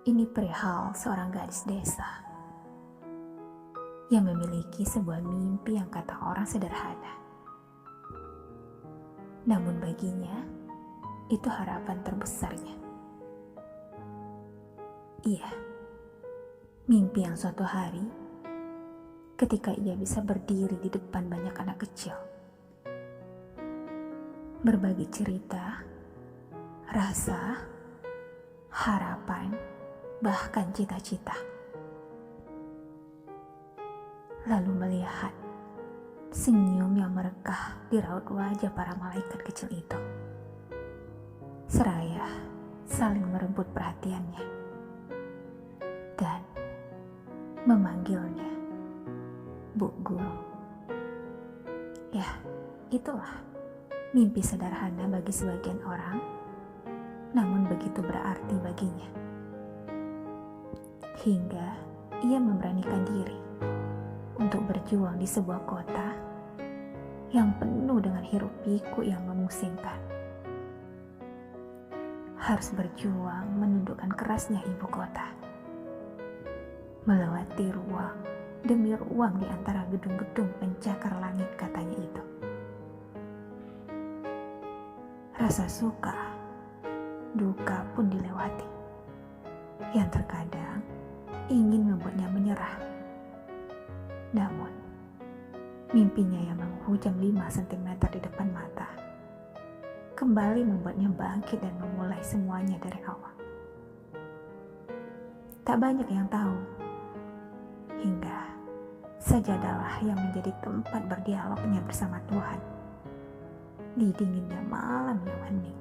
Ini perihal seorang gadis desa yang memiliki sebuah mimpi yang kata orang sederhana. Namun baginya, itu harapan terbesarnya. Iya, mimpi yang suatu hari, ketika ia bisa berdiri di depan banyak anak kecil, berbagi cerita, rasa, harapan, bahkan cita-cita. Lalu melihat senyum yang merekah di raut wajah para malaikat kecil itu, seraya saling merebut perhatiannya dan memanggilnya Bu Guru. Ya, itulah mimpi sederhana bagi sebagian orang, namun begitu berarti baginya. Hingga ia memberanikan diri untuk berjuang di sebuah kota yang penuh dengan hiruk-pikuk yang memusingkan. Harus berjuang menundukkan kerasnya ibu kota, melewati ruang demi ruang di antara gedung-gedung pencakar langit katanya itu. Rasa suka, duka pun dilewati, yang terkadang ingin membuatnya menyerah. Namun, mimpinya yang menghujam 5 cm di depan mata kembali membuatnya bangkit dan memulai semuanya dari awal. Tak banyak yang tahu, hingga sajadalah yang menjadi tempat berdialognya bersama Tuhan di dinginnya malam yang hening.